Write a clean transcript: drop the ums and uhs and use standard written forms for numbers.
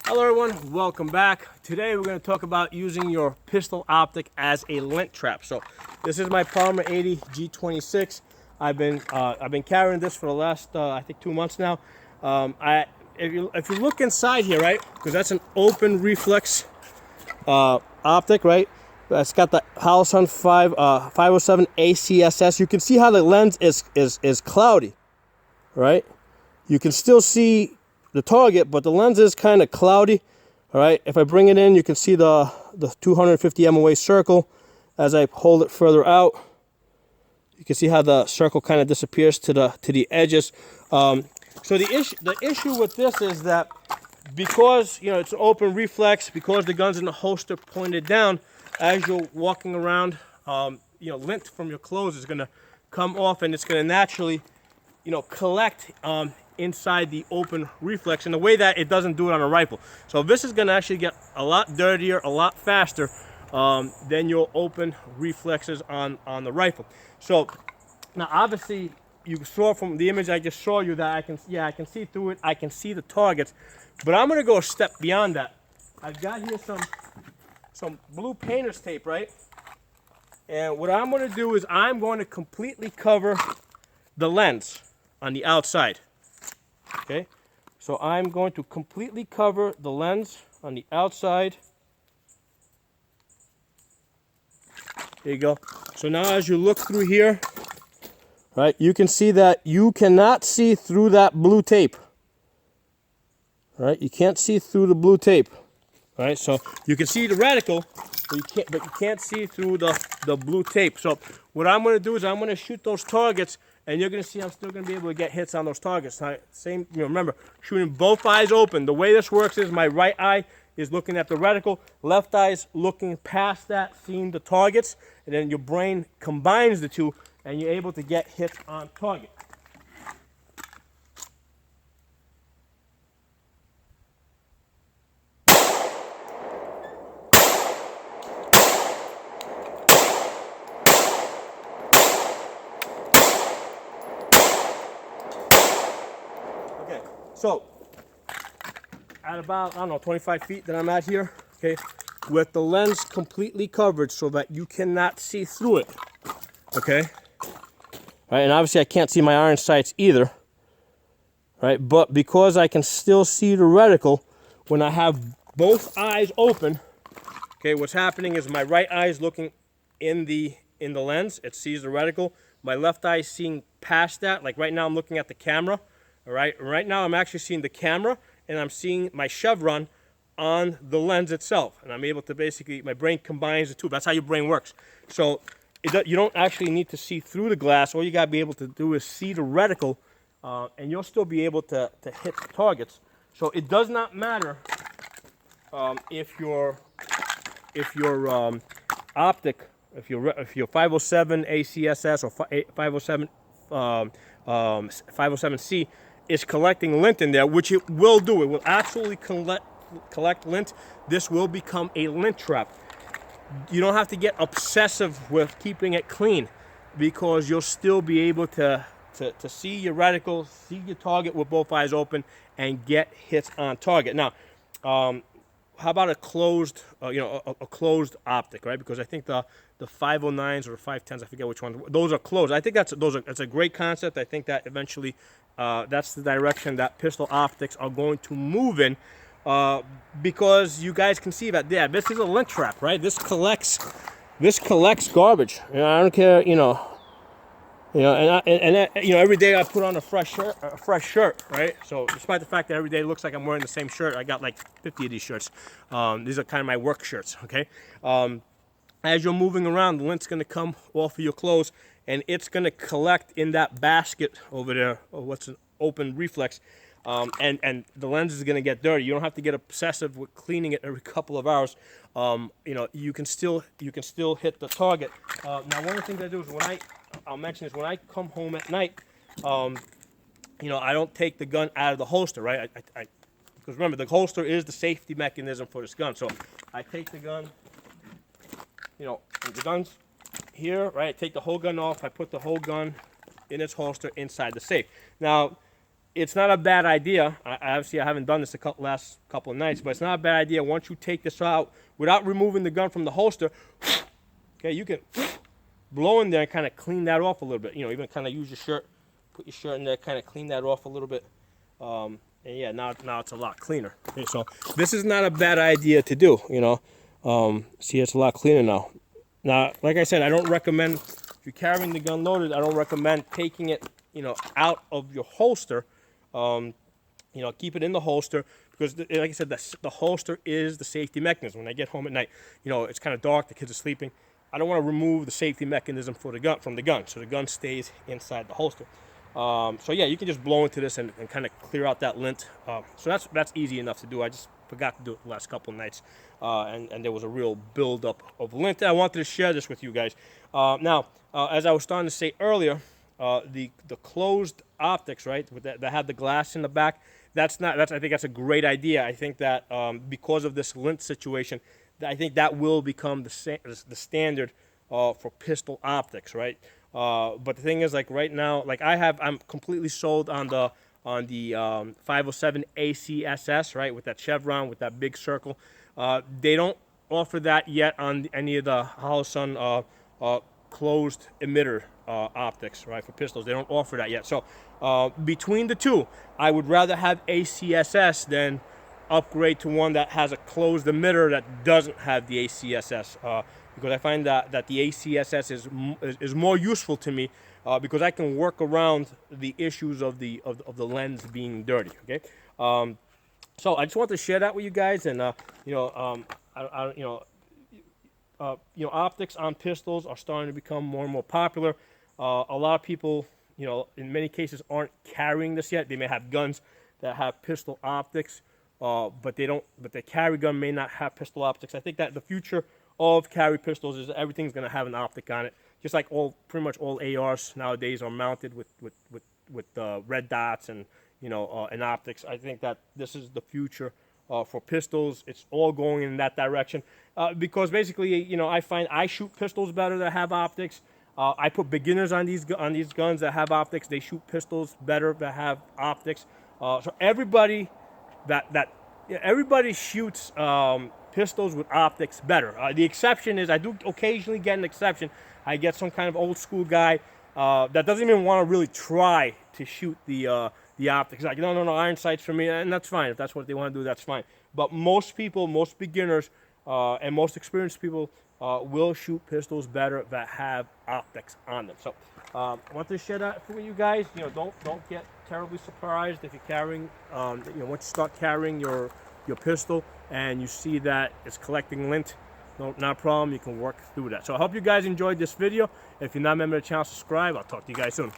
Hello everyone, welcome back. Today we're going to talk about using your pistol optic as a lint trap. So this is my Palmer 80 G26. I've been carrying this for the last I think 2 months now. If you look inside here, right, because that's an open reflex optic, right? It's got the Holosun 507 ACSS. You can see how the lens is cloudy, right? You can still see the target, but the lens is kind of cloudy. All right, if I bring it in, you can see the 250 MOA circle. As I hold it further out, you can see how the circle kind of disappears to the edges. So the issue with this is that because it's an open reflex, because the gun's in the holster pointed down, as you're walking around, lint from your clothes is going to come off, and it's going to naturally collect inside the open reflex in a way that it doesn't do it on a rifle. So this is going to actually get a lot dirtier, a lot faster than your open reflexes on the rifle. So now obviously you saw from the image I just showed you that I can see through it. I can see the targets, but I'm going to go a step beyond that. I've got here some blue painter's tape, right? And what I'm going to do is I'm going to completely cover the lens on the outside. Okay, so I'm going to completely cover the lens on the outside. There you go. So now as you look through here, right, you can see that you cannot see through that blue tape. Right, you can't see through the blue tape. Right, so you can see the reticle, but you can't see through the blue tape. So what I'm going to do is I'm going to shoot those targets, and you're going to see I'm still going to be able to get hits on those targets. Same, remember, shooting both eyes open. The way this works is my right eye is looking at the reticle, left eye is looking past that, seeing the targets, and then your brain combines the two, and you're able to get hits on target. Okay, so at about, I don't know, 25 feet that I'm at here, okay, with the lens completely covered so that you cannot see through it, okay? Right, and obviously I can't see my iron sights either, right? But because I can still see the reticle, when I have both eyes open, okay, what's happening is my right eye is looking in the lens, it sees the reticle. My left eye is seeing past that, like right now I'm looking at the camera. All right, right now I'm actually seeing the camera, and I'm seeing my chevron on the lens itself, and I'm able to basically, my brain combines the two. That's how your brain works. So you don't actually need to see through the glass. All you gotta be able to do is see the reticle, and you'll still be able to hit the targets. So it does not matter if your optic, if your 507 ACSS or 507 507C is collecting lint in there, which it will do. It will actually collect lint. This will become a lint trap. You don't have to get obsessive with keeping it clean, because you'll still be able to see your reticle, see your target with both eyes open, and get hits on target. Now, how about a closed, a closed optic, right? Because I think the 509s or the 510s, I forget which ones, those are closed. I think that's a great concept. I think that eventually that's the direction that pistol optics are going to move in, because you guys can see that, yeah, this is a lint trap, right? This collects garbage. I don't care, every day I put on a fresh shirt, right? So despite the fact that every day it looks like I'm wearing the same shirt, I got like 50 of these shirts. These are kind of my work shirts, okay? As you're moving around, the lint's going to come off of your clothes, and it's going to collect in that basket over there, or what's an open reflex, and the lens is going to get dirty. You don't have to get obsessive with cleaning it every couple of hours. You can still hit the target. Now, one of the things I do is I'll mention when I come home at night, I don't take the gun out of the holster, right? Because remember, the holster is the safety mechanism for this gun. So I take the gun, the gun's here, right? I take the whole gun off. I put the whole gun in its holster inside the safe. Now, it's not a bad idea. Obviously, I haven't done this last couple of nights, but it's not a bad idea. Once you take this out, without removing the gun from the holster, okay, you can blow in there and kind of clean that off a little bit. You know, even kind of use your shirt, put your shirt in there, kind of clean that off a little bit. And yeah, now it's a lot cleaner. Okay, so this is not a bad idea to do, you know. See, it's a lot cleaner now. Now, like I said, I don't recommend, if you're carrying the gun loaded, I don't recommend taking it, you know, out of your holster. You know, keep it in the holster, because like I said, the holster is the safety mechanism. When I get home at night, you know, it's kind of dark, the kids are sleeping. I don't want to remove the safety mechanism from the gun, so the gun stays inside the holster. So yeah, you can just blow into this and kind of clear out that lint. So that's easy enough to do. I just forgot to do it the last couple of nights, and there was a real buildup of lint. I wanted to share this with you guys. Now, as I was starting to say earlier, the closed optics, right, that have the glass in the back, I think that's a great idea. I think that because of this lint situation, I think that will become the standard for pistol optics, right? But the thing is, like right now, like I'm completely sold on the 507 ACSS, right, with that chevron, with that big circle. They don't offer that yet on any of the Holosun closed emitter optics, right, for pistols. They don't offer that yet. So between the two, I would rather have ACSS than upgrade to one that has a closed emitter that doesn't have the ACSS, because I find that the ACSS is more useful to me, because I can work around the issues of the lens being dirty. Okay, so I just want to share that with you guys, and you know, optics on pistols are starting to become more and more popular. A lot of people, you know, in many cases aren't carrying this yet. They may have guns that have pistol optics, but the carry gun may not have pistol optics. I think that the future of carry pistols is everything's going to have an optic on it. Just like pretty much all ARs nowadays are mounted with red dots and, you know, and optics. I think that this is the future for pistols. It's all going in that direction, because basically, you know, I find I shoot pistols better that have optics. I put beginners on these guns that have optics. They shoot pistols better that have optics. So everybody everybody shoots pistols with optics better. The exception is, I do occasionally get an exception. I get some kind of old school guy that doesn't even want to really try to shoot the optics. Like, no, iron sights for me, and that's fine. If that's what they want to do, that's fine. But most people, most beginners, and most experienced people will shoot pistols better that have optics on them. So I want to share that with you guys. You know, don't get terribly surprised if you're carrying, you know, once you start carrying your pistol and you see that it's collecting lint. No, not a problem. You can work through that. So I hope you guys enjoyed this video. If you're not a member of the channel, subscribe. I'll talk to you guys soon.